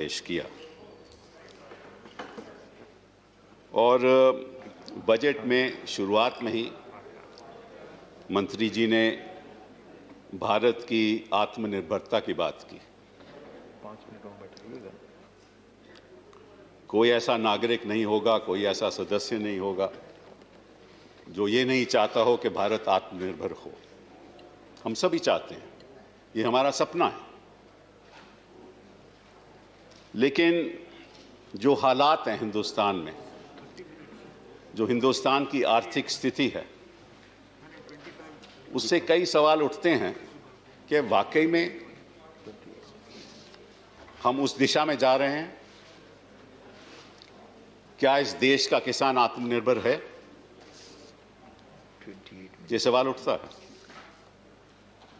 पेश किया और बजट में शुरुआत में ही मंत्री जी ने भारत की आत्मनिर्भरता की बात की। कोई ऐसा नागरिक नहीं होगा, कोई ऐसा सदस्य नहीं होगा जो ये नहीं चाहता हो कि भारत आत्मनिर्भर हो। हम सभी चाहते हैं, ये हमारा सपना है। लेकिन जो हालात हैं हिंदुस्तान में, जो हिंदुस्तान की आर्थिक स्थिति है, उससे कई सवाल उठते हैं कि वाकई में हम उस दिशा में जा रहे हैं। क्या इस देश का किसान आत्मनिर्भर है? ये सवाल उठता है।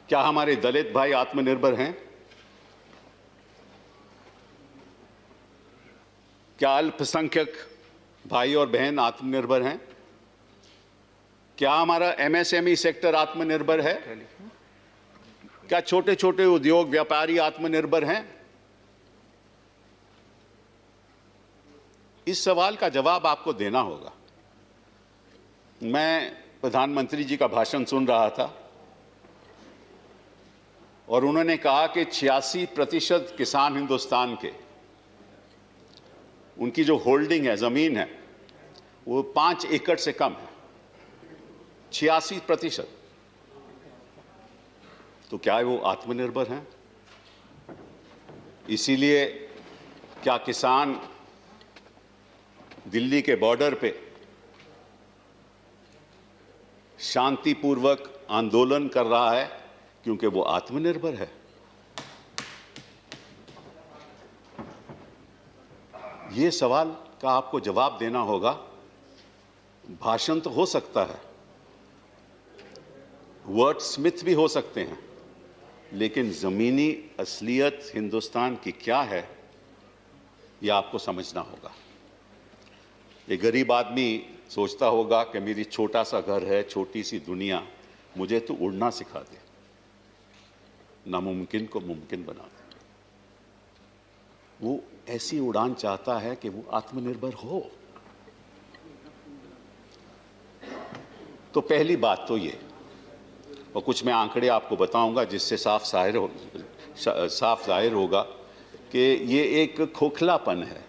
क्या हमारे दलित भाई आत्मनिर्भर हैं? क्या अल्पसंख्यक भाई और बहन आत्मनिर्भर हैं? क्या हमारा एमएसएमई सेक्टर आत्मनिर्भर है? क्या छोटे छोटे उद्योग व्यापारी आत्मनिर्भर हैं? इस सवाल का जवाब आपको देना होगा। मैं प्रधानमंत्री जी का भाषण सुन रहा था और उन्होंने कहा कि 86% किसान हिंदुस्तान के, उनकी जो होल्डिंग है, जमीन है, वो 5 एकड़ से कम है। 86%। तो क्या वो आत्मनिर्भर हैं? इसीलिए क्या किसान दिल्ली के बॉर्डर पे शांतिपूर्वक आंदोलन कर रहा है क्योंकि वो आत्मनिर्भर है? ये सवाल का आपको जवाब देना होगा। भाषण तो हो सकता है, वर्ड स्मिथ भी हो सकते हैं, लेकिन जमीनी असलियत हिंदुस्तान की क्या है, यह आपको समझना होगा। एक गरीब आदमी सोचता होगा कि मेरी छोटा सा घर है, छोटी सी दुनिया, मुझे तो उड़ना सिखा दे, नामुमकिन को मुमकिन बना दे। वो ऐसी उड़ान चाहता है कि वो आत्मनिर्भर हो। तो पहली बात तो ये, और कुछ मैं आंकड़े आपको बताऊंगा जिससे साफ जाहिर होगा कि ये एक खोखलापन है।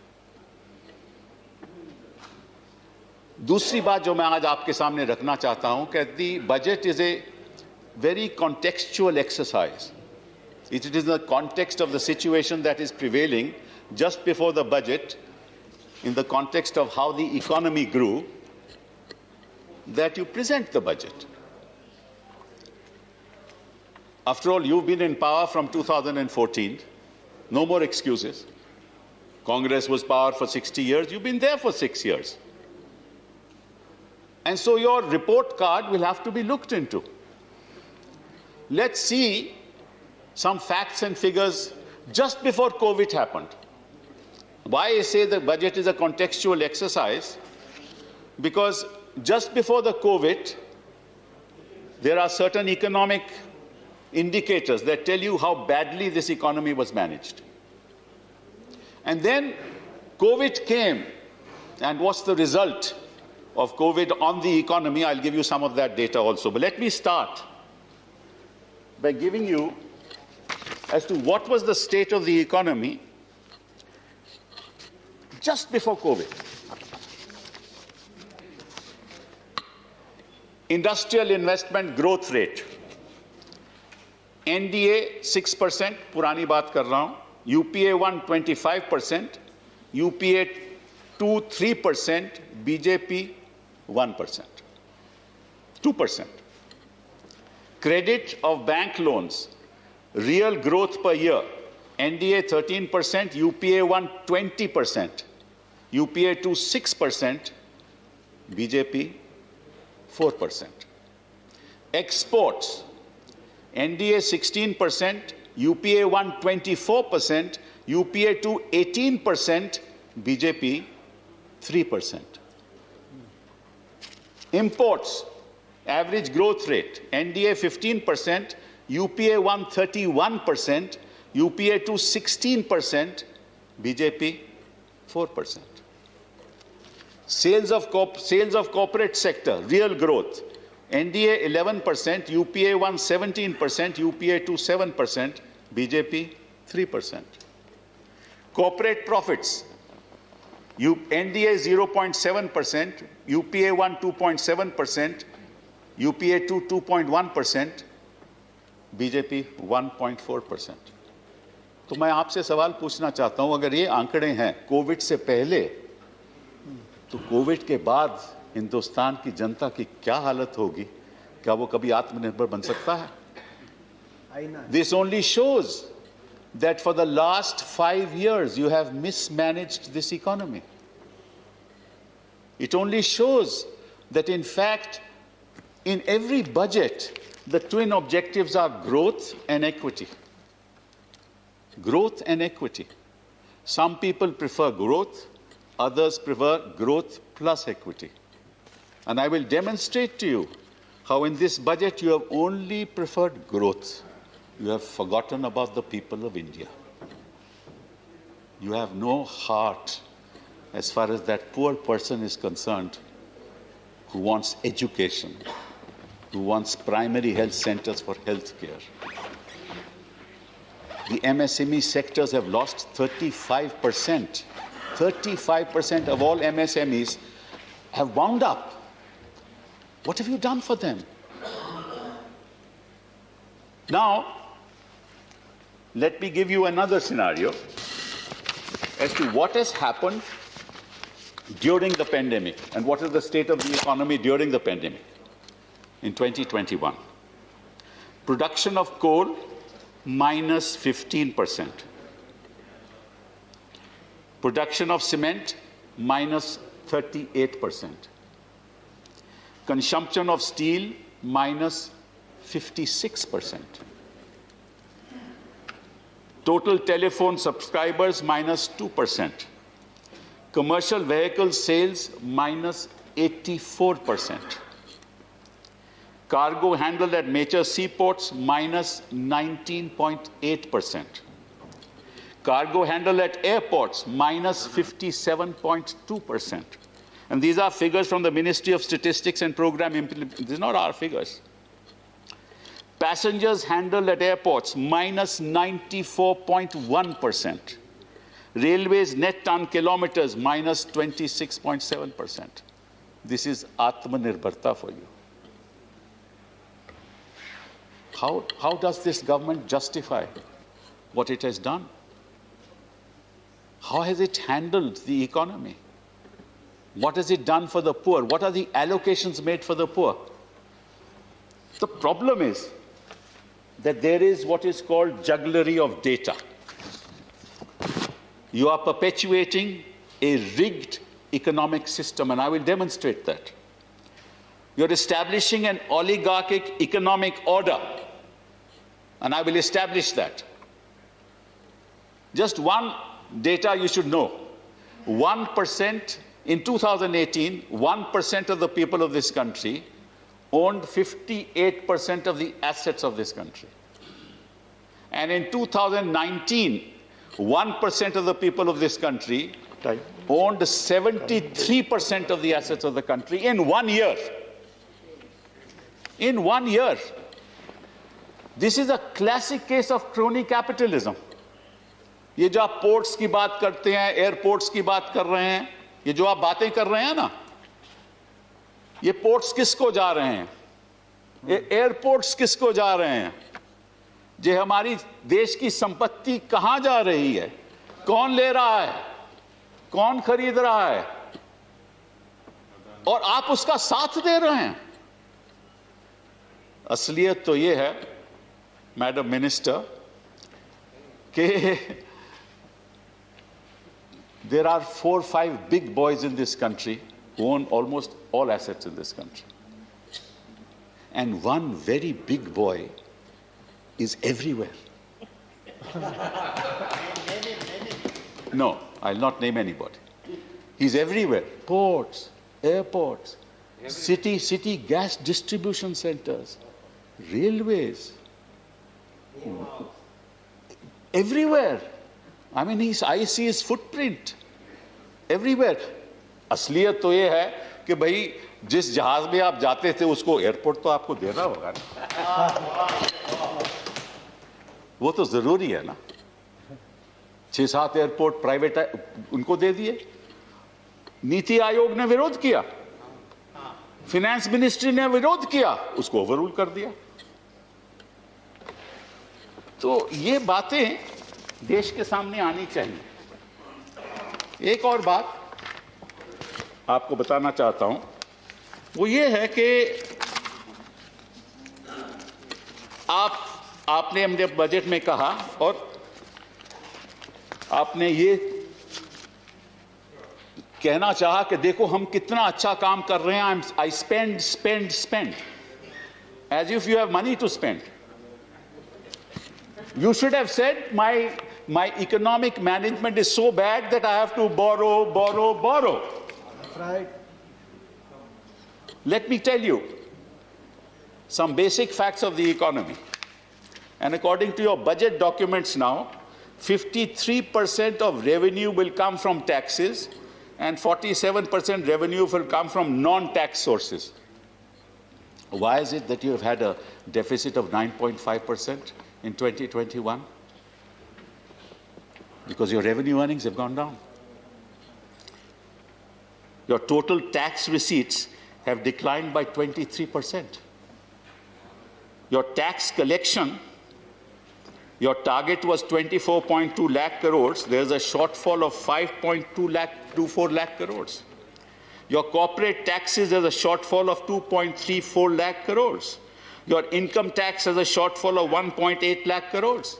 दूसरी बात जो मैं आज आपके सामने रखना चाहता हूं कि दी budget is a very contextual exercise. It is in the context of the situation that is prevailing just before the budget, in the context of how the economy grew, that you present the budget. After all, you've been in power from 2014. No more excuses. Congress was power for 60 years. You've been there for 6 years. And so your report card will have to be looked into. Let's see some facts and figures just before COVID happened. Why I say the budget is a contextual exercise? Because just before the COVID, there are certain economic indicators that tell you how badly this economy was managed. And then COVID came, and what's the result of COVID on the economy? I'll give you some of that data also. But let me start by giving you as to what was the state of the economy just before COVID. Industrial investment growth rate. NDA 6%, पुरानी बात कर रहा हूं. UPA 1 25%, UPA 2 3%, BJP 1%, 2%. Credit of bank loans, real growth per year, NDA 13%, UPA 1 20%, UPA 2 6%, BJP 4%. Exports, NDA 16%, UPA 1 24%, UPA 2 18%, BJP 3%. Imports, average growth rate, NDA 15%, UPA 1 31%, UPA 2 16%, BJP 4%. Sales of corporate sector, real growth. NDA 11%, UPA 1 17%, UPA 2 7%, BJP 3%. Corporate profits, NDA 0.7%, UPA 1 2.7%, UPA 2 2.1%, BJP 1.4%. तो मैं आपसे सवाल पूछना चाहता हूं, अगर ये आंकड़े हैं कोविड से पहले, तो कोविड के बाद हिंदुस्तान की जनता की क्या हालत होगी? क्या वो कभी आत्मनिर्भर बन सकता है? This only shows that for the last 5 years you have mismanaged this economy. It only shows that in fact in every budget the twin objectives are growth and equity. Growth and equity. Some people prefer growth, others prefer growth plus equity. And I will demonstrate to you how in this budget you have only preferred growth. You have forgotten about the people of India. You have no heart as far as that poor person is concerned who wants education, who wants primary health centers for health care. The MSME sectors have lost 35%. 35% of all MSMEs have wound up. What have you done for them? Now, let me give you another scenario as to what has happened during the pandemic and what is the state of the economy during the pandemic in 2021. Production of coal, minus 15%. Production of cement, minus 38%. Consumption of steel, minus 56%. Total telephone subscribers, minus 2%. Commercial vehicle sales, minus 84%. Cargo handled at major seaports, minus 19.8%. Cargo handled at airports, minus 57.2%. And these are figures from the Ministry of Statistics and Program Implementation. These are not our figures. Passengers handled at airports, minus 94.1%. Railways net ton kilometers, minus 26.7%. This is Atmanirbharta for you. How does this government justify what it has done? How has it handled the economy? What has it done for the poor? What are the allocations made for the poor? The problem is that there is what is called jugglery of data. You are perpetuating a rigged economic system, and I will demonstrate that. You're establishing an oligarchic economic order, and I will establish that. Just one data you should know. 1% in 2018, 1% of the people of this country owned 58% of the assets of this country. And in 2019, 1% of the people of this country owned 73% of the assets of the country in 1 year. In 1 year. This is a classic case of crony capitalism. ये जो आप ports की बात करते हैं, airports की बात कर रहे हैं, ये जो आप बातें कर रहे हैं ना, ये पोर्ट्स किसको जा रहे हैं? ये एयरपोर्ट्स किसको जा रहे हैं? जे हमारी देश की संपत्ति कहां जा रही है? कौन ले रहा है? कौन खरीद रहा है? और आप उसका साथ दे रहे हैं। असलियत तो ये है, मैडम मिनिस्टर, कि there are 4 or 5 big boys in this country who own almost all assets in this country. And one very big boy is everywhere. No, I'll not name anybody. He's everywhere. Ports, airports, city gas distribution centers, railways, everywhere. I mean, I see his footprint everywhere. असलियत तो ये है कि भाई जिस जहाज में आप जाते थे उसको एयरपोर्ट तो आपको देना होगा ना, वो तो जरूरी है ना। 6-7 एयरपोर्ट प्राइवेट उनको दे दिए। नीति आयोग ने विरोध किया, फिनेंस मिनिस्ट्री ने विरोध किया, उसको ओवररूल कर दिया। तो ये बातें देश के सामने आनी चाहिए। एक और बात आपको बताना चाहता हूं, वो ये है कि आपने हमने बजट में कहा और आपने ये कहना चाहा कि देखो हम कितना अच्छा काम कर रहे हैं, I spend as if you have money to spend. You should have said my economic management is so bad that I have to borrow. That's right. Let me tell you some basic facts of the economy. And according to your budget documents now, 53% of revenue will come from taxes and 47% revenue will come from non-tax sources. Why is it that you have had a deficit of 9.5%? In 2021? Because your revenue earnings have gone down. Your total tax receipts have declined by 23%. Your tax collection, your target was 24.2 lakh crores. There's a shortfall of 5.24 lakh crores. Your corporate taxes, there's a shortfall of 2.34 lakh crores. Your income tax has a shortfall of 1.8 lakh crores.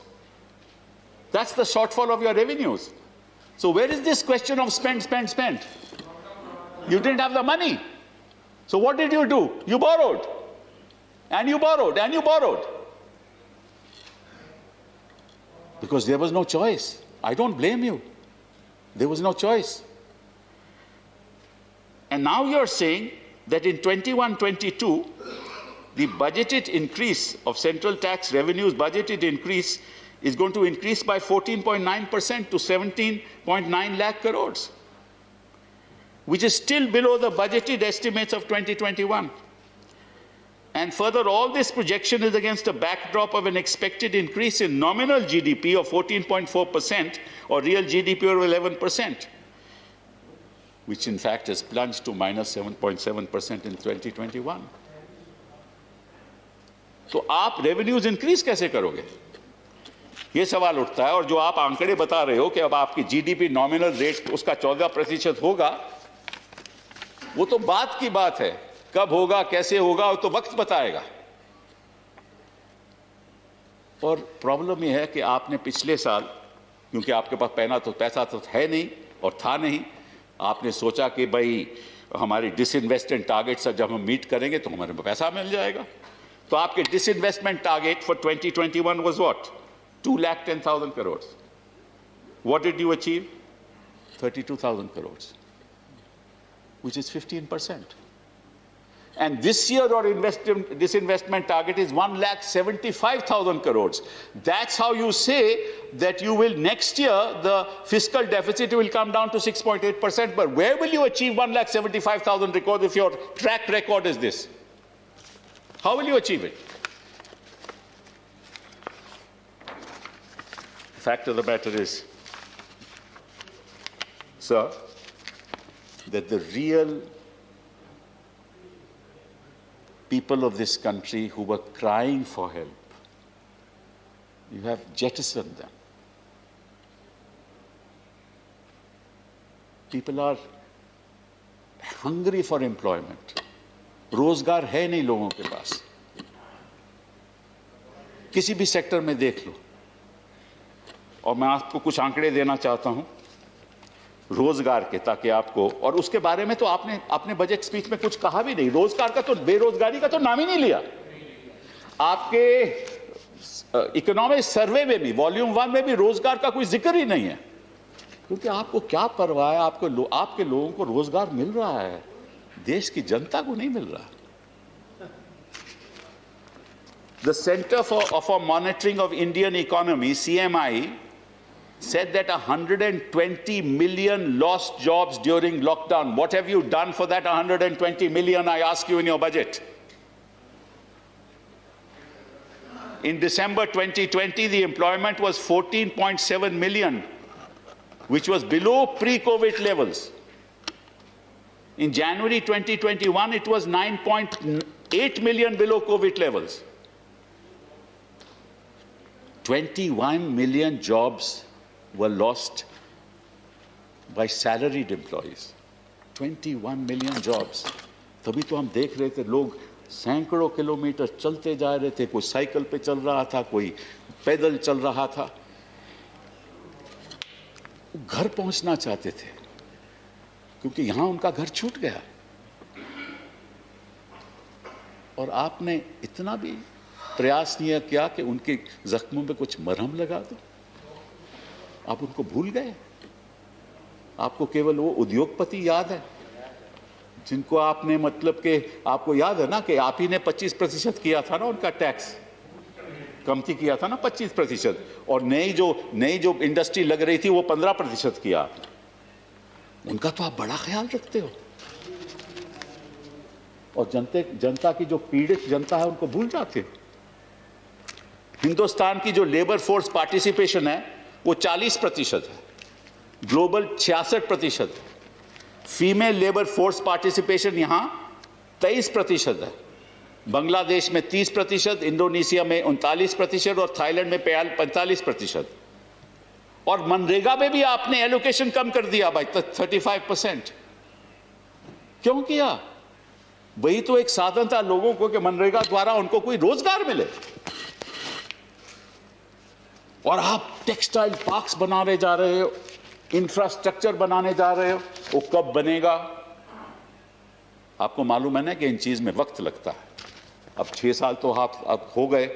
That's the shortfall of your revenues. So where is this question of spend? You didn't have the money. So what did you do? You borrowed. And you borrowed. And you borrowed. Because there was no choice. I don't blame you. There was no choice. And now you're saying that in 21-22, the budgeted increase of central tax revenues, budgeted increase, is going to increase by 14.9% to 17.9 lakh crores, which is still below the budgeted estimates of 2021. And further, all this projection is against a backdrop of an expected increase in nominal GDP of 14.4% or real GDP of 11%, which in fact has plunged to minus 7.7% in 2021. तो आप revenues increase कैसे करोगे, ये सवाल उठता है। और जो आप आंकड़े बता रहे हो कि अब आपकी जीडीपी नॉमिनल रेट उसका 14% होगा, वो तो बात की बात है, कब होगा कैसे होगा वो तो वक्त बताएगा। और प्रॉब्लम ये है कि आपने पिछले साल, क्योंकि आपके पास पैसा तो है नहीं और था नहीं, आपने सोचा कि भाई हमारी डिसइन्वेस्टमेंट टारगेट्स जब हम मीट करेंगे तो हमारे पैसा मिल जाएगा। तो आपके disinvestment target for 2021 was what? 2,10,000 crores. What did you achieve? 32,000 crores, which is 15%. And this year your disinvestment target is 1,75,000 crores. That's how you say that you will next year, the fiscal deficit will come down to 6.8%. But where will you achieve 1,75,000 crores if your track record is this? How will you achieve it? The fact of the matter is, sir, that the real people of this country who were crying for help, you have jettisoned them. People are hungry for employment. रोजगार है नहीं लोगों के पास, किसी भी sector में देख लो। और मैं आपको कुछ आंकड़े देना चाहता हूं रोजगार के, ताकि आपको, और उसके बारे में तो आपने अपने बजट स्पीच में कुछ कहा भी नहीं। रोजगार का तो, बेरोजगारी का तो नाम ही नहीं लिया। आपके इकोनॉमिक सर्वे में भी, वॉल्यूम 1 में भी रोजगार का कोई जिक्र ही नहीं है, क्योंकि आपको क्या परवाह है, आपके लोगों को रोजगार मिल रहा है, देश की जनता को नहीं मिल रहा। The Center for Monitoring of Indian Economy, CMI, said that 120 million lost jobs during lockdown. What have you done for that 120 million, I ask you, in your budget? In December 2020, the employment was 14.7 million, which was below pre-COVID levels. In January 2021, it was 9.8 million below COVID levels. 21 million jobs were lost by salaried employees. 21 million jobs. तभी तो हम देख रहे थे लोग सैकड़ों kilometre चलते जा रहे थे, कोई साइकिल पे चल रहा था, कोई पैदल चल रहा था, घर पहुंचना चाहते थे क्योंकि यहां उनका घर छूट गया। और आपने इतना भी प्रयास नहीं किया कि उनके जख्मों पे कुछ मरहम लगा दो। आप उनको भूल गए। आपको केवल वो उद्योगपति याद है जिनको आपने, मतलब कि आपको याद है ना कि आप ही ने 25% किया था ना उनका टैक्स, कमती किया था ना 25%, और नई जो इंडस्ट्री लग रही थी वो 15% किया आपने। उनका तो आप बड़ा ख्याल रखते हो और जनता की जो पीड़ित जनता है उनको भूल जाते हो। हिंदुस्तान की जो लेबर फोर्स पार्टिसिपेशन है वो 40% है, ग्लोबल 66% है। फीमेल लेबर फोर्स पार्टिसिपेशन यहां 23% है, बांग्लादेश में 30%, इंडोनेशिया में 39% और थाईलैंड में 45%। और मनरेगा में भी आपने एलोकेशन कम कर दिया भाई 35%। क्यों किया? वही तो एक साधन था लोगों को कि मनरेगा द्वारा उनको कोई रोजगार मिले। और आप टेक्सटाइल पार्क्स बनाने जा रहे हो, इंफ्रास्ट्रक्चर बनाने जा रहे हो, वो कब बनेगा? आपको मालूम है ना कि इन चीज में वक्त लगता है। अब 6 साल तो आप हो गए,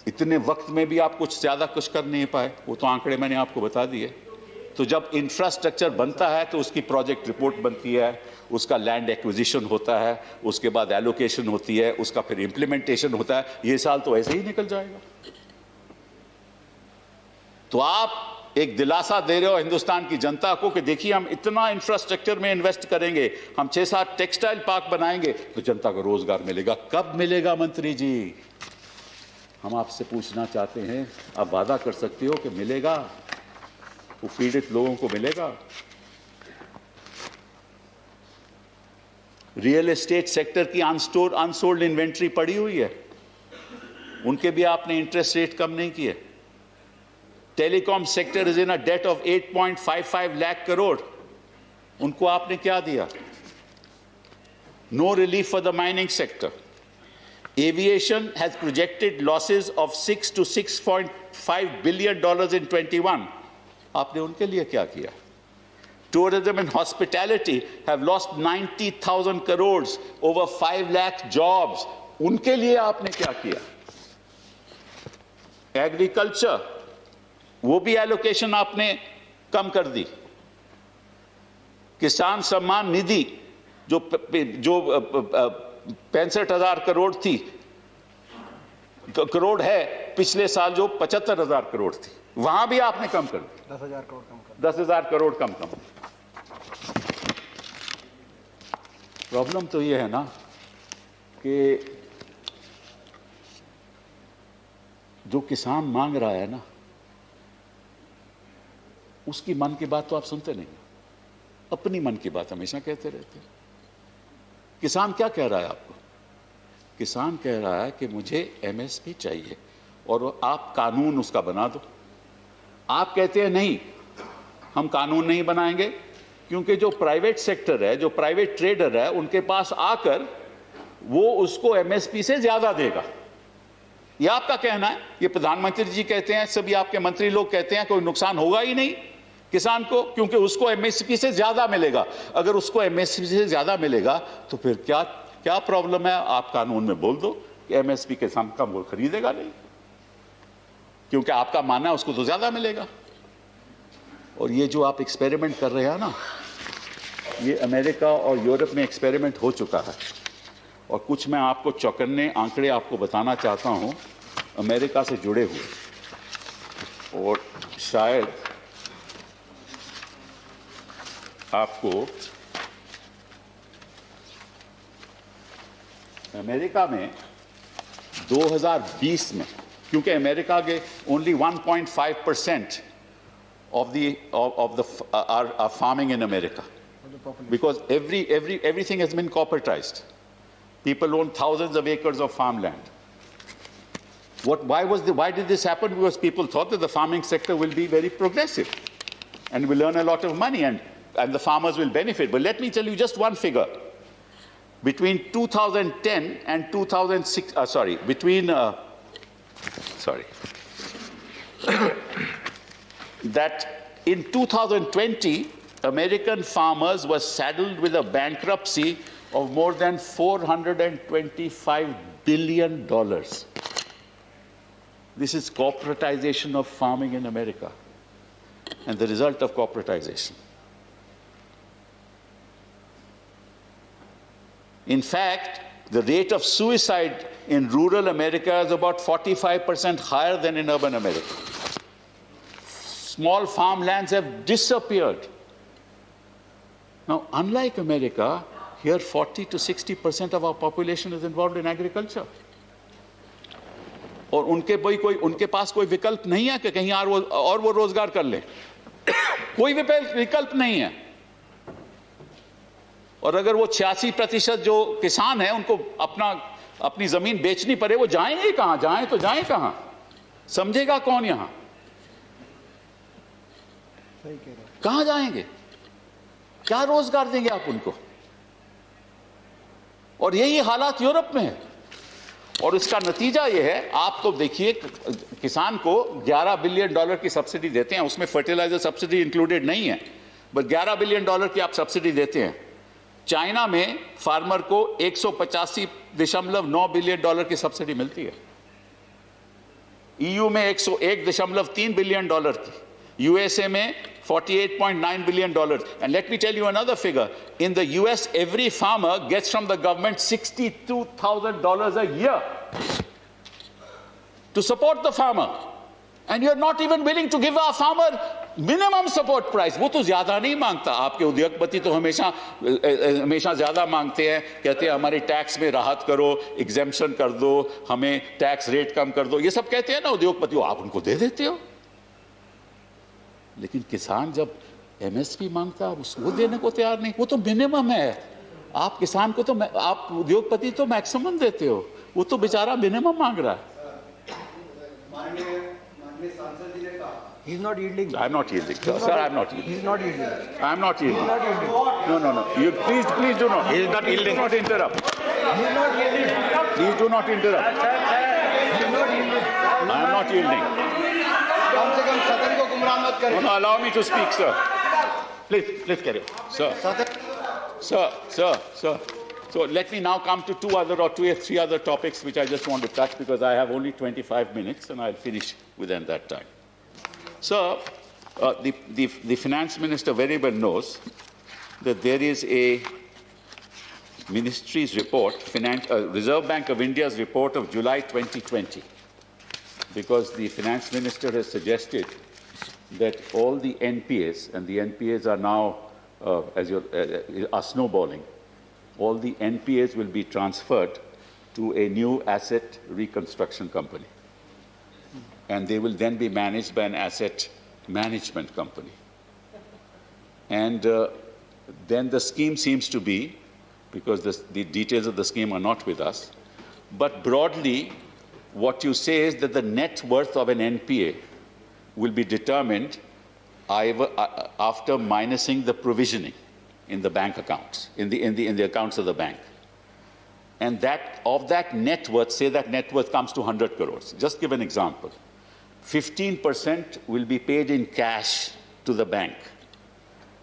इतने वक्त में भी आप कुछ ज्यादा कुछ कर नहीं पाए। वो तो आंकड़े मैंने आपको बता दिए। तो जब इंफ्रास्ट्रक्चर बनता है तो उसकी प्रोजेक्ट रिपोर्ट बनती है, उसका लैंड एक्विजिशन होता है, उसके बाद एलोकेशन होती है, उसका फिर इंप्लीमेंटेशन होता है। ये साल तो ऐसे ही निकल जाएगा। तो आप एक दिलासा दे रहे हो हिंदुस्तान की जनता को कि देखिए हम इतना इंफ्रास्ट्रक्चर में इन्वेस्ट करेंगे, हम 6-7 टेक्सटाइल पार्क बनाएंगे तो जनता को रोजगार मिलेगा। कब मिलेगा मंत्री जी? हम आपसे पूछना चाहते हैं, आप वादा कर सकते हो कि मिलेगा? वो पीड़ित लोगों को मिलेगा? रियल एस्टेट सेक्टर की अनसोल्ड इन्वेंट्री पड़ी हुई है, उनके भी आपने इंटरेस्ट रेट कम नहीं किए। Telecom sector is in a debt of 8.55 lakh crore, उनको आपने क्या दिया? No relief for the mining sector. Aviation has projected losses of $6 to $6.5 billion in 21। आपने उनके लिए क्या किया? Tourism and hospitality have lost 90,000 crores, over 5 lakh jobs। उनके लिए आपने क्या किया? एग्रीकल्चर, वो भी एलोकेशन आपने कम कर दी। किसान सम्मान निधि जो 65,000 करोड़ थी, करोड़ है, पिछले साल जो 75,000 करोड़ थी, वहां भी आपने कम कर दी। 10,000 करोड़ कम। प्रॉब्लम तो ये है ना कि जो किसान मांग रहा है ना, उसकी मन की बात तो आप सुनते नहीं, अपनी मन की बात हमेशा कहते रहते हैं। किसान क्या कह रहा है आपको? किसान कह रहा है कि मुझे एमएसपी चाहिए और आप कानून उसका बना दो। आप कहते हैं नहीं, हम कानून नहीं बनाएंगे क्योंकि जो प्राइवेट सेक्टर है, जो प्राइवेट ट्रेडर है, उनके पास आकर वो उसको एमएसपी से ज्यादा देगा। ये आपका कहना है, ये प्रधानमंत्री जी कहते हैं, सभी आपके मंत्री लोग कहते हैं कोई नुकसान होगा ही नहीं किसान को क्योंकि उसको एमएसपी से ज्यादा मिलेगा। अगर उसको एमएसपी से ज्यादा मिलेगा तो फिर क्या प्रॉब्लम है? आप कानून में बोल दो कि एमएसपी के साथ कम वो खरीदेगा नहीं, क्योंकि आपका मानना है उसको तो ज्यादा मिलेगा। और ये जो आप एक्सपेरिमेंट कर रहे हैं ना, ये अमेरिका और यूरोप में एक्सपेरिमेंट हो चुका है। और कुछ मैं आपको चौकन्ने आंकड़े आपको बताना चाहता हूं अमेरिका से जुड़े हुए, और शायद आपको अमेरिका में 2020 में, क्योंकि अमेरिका के only 1.5% of the are farming in America, because everything has been corporatized. People own thousands of acres of farmland. Why did this happen? Because people thought that the farming sector will be very progressive and will earn a lot of money, and the farmers will benefit. But let me tell you just one figure. Between 2010 and 2006, that in 2020, American farmers were saddled with a bankruptcy of more than $425 billion. This is corporatization of farming in America and the result of corporatization. In fact, the rate of suicide in rural America is about 45% higher than in urban America. Small farmlands have disappeared. Now, unlike America, here 40 to 60% of our population is involved in agriculture. और उनके पास कोई विकल्प नहीं है कि कहीं और वो रोजगार कर ले। कोई विकल्प नहीं है। और अगर वो 86% जो किसान हैं उनको अपनी जमीन बेचनी पड़े, वो जाएंगे कहां? जाएं तो जाएं कहां? समझेगा कौन यहां? कहां जाएंगे? क्या रोजगार देंगे आप उनको? और यही हालात यूरोप में है। और इसका नतीजा यह है, आप तो देखिए किसान को $11 बिलियन की सब्सिडी देते हैं, उसमें फर्टिलाइजर सब्सिडी इंक्लूडेड नहीं है, बस $11 बिलियन की आप सब्सिडी देते हैं। चाइना में फार्मर को $185.9 बिलियन की सब्सिडी मिलती है, ईयू में 101.3 बिलियन की, यूएसए में $48.9 billion. And let me tell you another figure. In the US, every farmer gets from the government $62,000 a year to support the farmer. And you're not even willing to give our farmer minimum support price. वो तो ज्यादा नहीं मांगता। आपके उद्योगपति तो हमेशा ज्यादा मांगते हैं, कहते हैं हमारे टैक्स में राहत करो, एग्जेम्पशन कर दो, हमें टैक्स रेट कम कर दो, ये सब कहते हैं ना उद्योगपति, आप उनको दे देते हो। लेकिन किसान जब एमएसपी मांगता है वो देने को तैयार नहीं। वो तो मिनिमम है। आप किसान को तो, आप उद्योगपति तो मैक्सिमम देते हो, वो तो बेचारा मिनिमम मांग रहा है। He is not yielding. I am not yielding. Sir, I am not yielding. He is not yielding. I am not yielding. He is not yielding. No. You please do not. He is not yielding. Do not interrupt. He is not yielding. Please do not interrupt. He is not yielding. I am not yielding. कम से कम सदन को गुमराह मत करें। No, allow me to speak, sir. Please carry on. Sir. So let me now come to two or three other topics which I just want to touch, because I have only 25 minutes and I'll finish within that time. Sir, the finance minister very well knows that there is a ministry's report, Reserve Bank of India's report of July 2020, because the finance minister has suggested that all the NPAs, and the NPAs are now, are snowballing, all the NPAs will be transferred to a new asset reconstruction company. And they will then be managed by an asset management company. And then the scheme seems to be, because the details of the scheme are not with us, but broadly, what you say is that the net worth of an NPA will be determined after minusing the provisioning in the bank accounts, in the accounts of the bank. And that, of that net worth, say that net worth comes to 100 crores. Just give an example. 15% will be paid in cash to the bank,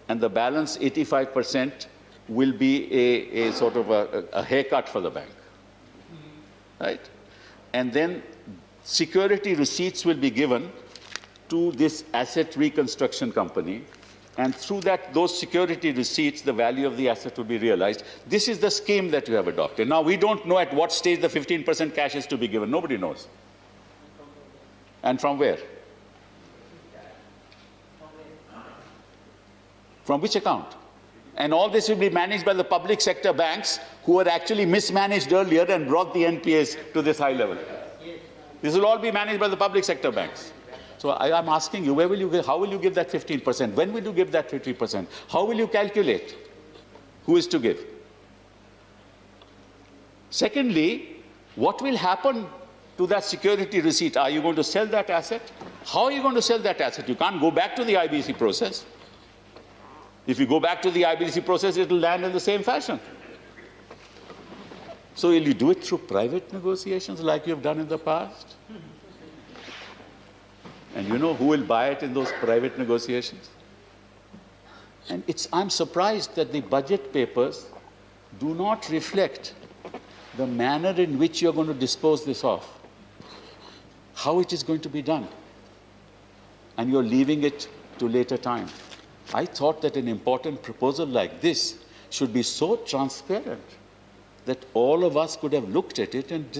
and the balance 85% will be a sort of a haircut for the bank, right? And then security receipts will be given to this asset reconstruction company, and through those security receipts, the value of the asset will be realized. This is the scheme that you have adopted. Now, we don't know at what stage the 15% cash is to be given. Nobody knows. And from where? From which account? And all this will be managed by the public sector banks who were actually mismanaged earlier and brought the NPAs to this high level. This will all be managed by the public sector banks. So I'm asking you, how will you give that 15%? When will you give that 50%? How will you calculate who is to give? Secondly, what will happen to that security receipt? Are you going to sell that asset? How are you going to sell that asset? You can't go back to the IBC process. If you go back to the IBC process, it will land in the same fashion. So will you do it through private negotiations like you have done in the past? And you know who will buy it in those private negotiations? And I'm surprised that the budget papers do not reflect the manner in which you're going to dispose this off, how it is going to be done. And you're leaving it to later time. I thought that an important proposal like this should be so transparent that all of us could have looked at it and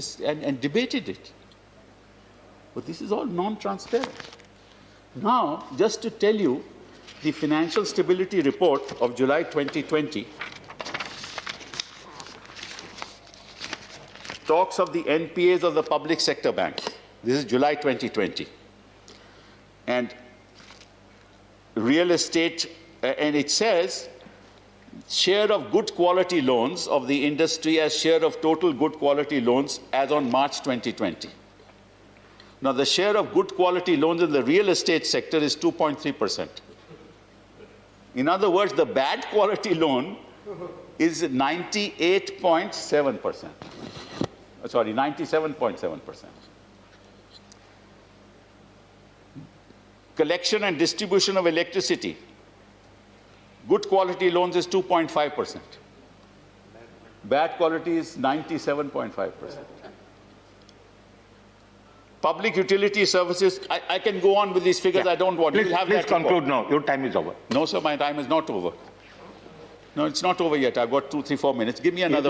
debated it. But this is all non-transparent. Now, just to tell you, the Financial Stability Report of July 2020 talks of the NPAs of the public sector banks. This is July 2020. And real estate, and it says, share of good quality loans of the industry as share of total good quality loans as on March 2020. Now, the share of good quality loans in the real estate sector is 2.3%. In other words, the bad quality loan is 98.7%. Sorry, 97.7%. Collection and distribution of electricity. Good quality loans is 2.5%. Bad quality is 97.5%. Public utility services, I can go on with these figures. I don't want. Please conclude now. Your time is over. No, sir, my time is not over. No, it's not over yet. I've got 2, 3, 4 minutes. Give me another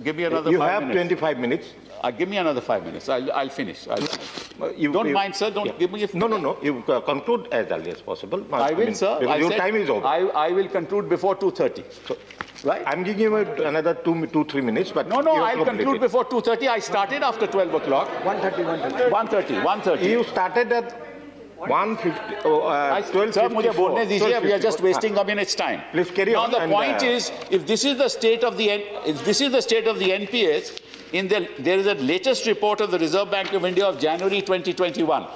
Give me another 5 minutes. You have 25 minutes. Give me another 5 minutes. I'll finish. Don't mind, sir. Don't give me a... No. You conclude as early as possible. I will, sir. Your time is over. I will conclude before 2:30. So, right? I'm giving you another 2-3 minutes, but... No, I'll conclude before 2:30. I started after 12 o'clock. 1:30. You started at 1:50. Sir, मुझे बोलने दीजिए. We are just wasting a minute's time. Please carry on. Now the point is, if this is the state of the NPAs, there is a latest report of the Reserve Bank of India of January 2021.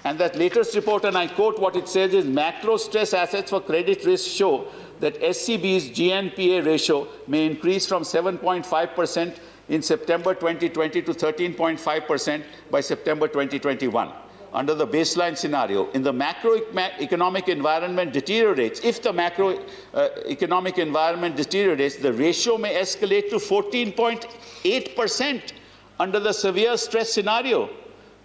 And that latest report, and I quote what it says, is macro stress assets for credit risk show that SCB's GNPA ratio may increase from 7.5% in September 2020 to 13.5% by September 2021. Under the baseline scenario, in the macroeconomic environment deteriorates, if the macroeconomic environment deteriorates, the ratio may escalate to 14.8% under the severe stress scenario.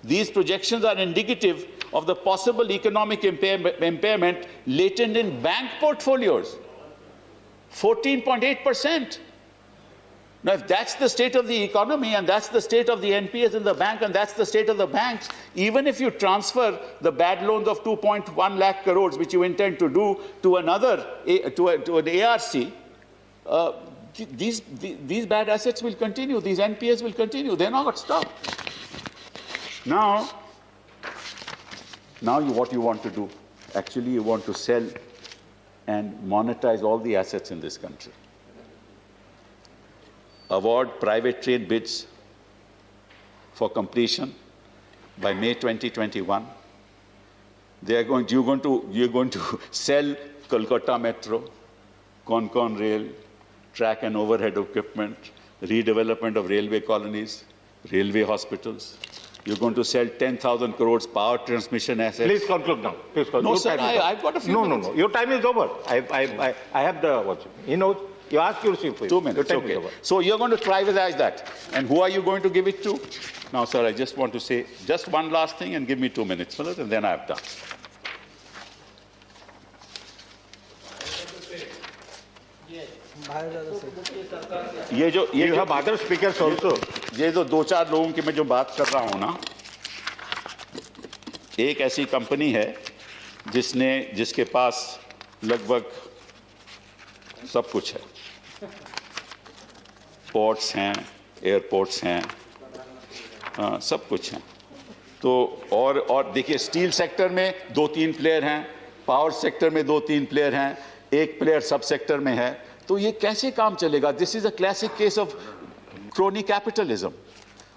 These projections are indicative of the possible economic impairment latent in bank portfolios. 14.8%. Now, if that's the state of the economy and that's the state of the NPAs in the bank and that's the state of the banks, even if you transfer the bad loans of 2.1 lakh crores, which you intend to do, to an ARC, these bad assets will continue. These NPAs will continue. They're not stopped. Now, what you want to do? Actually, you want to sell and monetize all the assets in this country. Award private trade bids for completion by May 2021. You're going to sell Kolkata Metro, Concon Rail, track and overhead equipment, redevelopment of railway colonies, railway hospitals. You're going to sell 10,000 crores power transmission assets. Please conclude now. Please conclude. No, sir, I've got a few minutes. No. Your time is over. I have the watch. You ask your chief. 2 minutes, okay. So you're going to privatize that. And who are you going to give it to? Now, sir, I just want to say just one last thing and give me 2 minutes, and then I'm done. You have other speakers also. ये जो 2-4 लोगों की मैं जो बात कर रहा हूँ ना, एक ऐसी कंपनी है जिसके पास लगभग सब कुछ है, पोर्ट्स हैं, एयरपोर्ट्स हैं, सब कुछ है। तो और देखिए, स्टील सेक्टर में 2-3 प्लेयर हैं, पावर सेक्टर में 2-3 प्लेयर हैं, एक प्लेयर सब सेक्टर में है। तो ये कैसे काम चलेगा? This is a classic case of crony capitalism.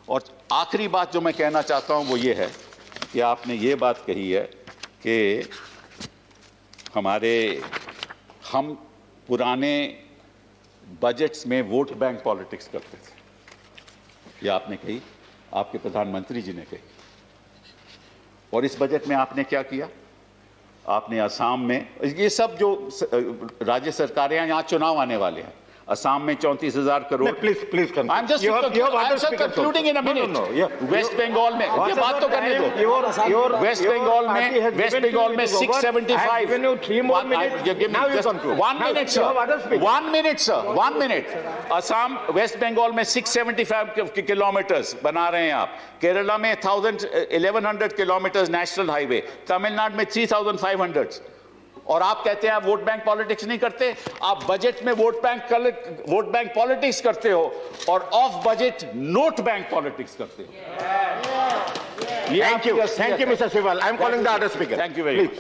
और आखिरी बात जो मैं कहना चाहता हूं वो ये है कि आपने ये बात कही है कि हम पुराने बजट्स में वोट बैंक पॉलिटिक्स करते थे, ये आपने कही, आपके प्रधानमंत्री जी ने कही। और इस बजट में आपने क्या किया? आपने असम में, ये सब जो राज्य सरकारें हैं, यहाँ चुनाव आने वाले हैं, असम में 34,000 करोड़। Please I'm just concluding in a minute. West Bengal में, ये बात तो करने दो। वेस्ट बंगाल में 675। One minute. असम, वेस्ट बंगाल में 675 किलोमीटर्स बना रहे हैं आप। केरला में 1100 किलोमीटर्स नेशनल हाईवे, तमिलनाडु में 3500। और आप कहते हैं आप वोट बैंक पॉलिटिक्स नहीं करते। आप बजट में वोट बैंक पॉलिटिक्स करते हो और of budget note bank politics करते हो। Thank you, Mr. Sival. I am calling the other speaker. Thank you very much.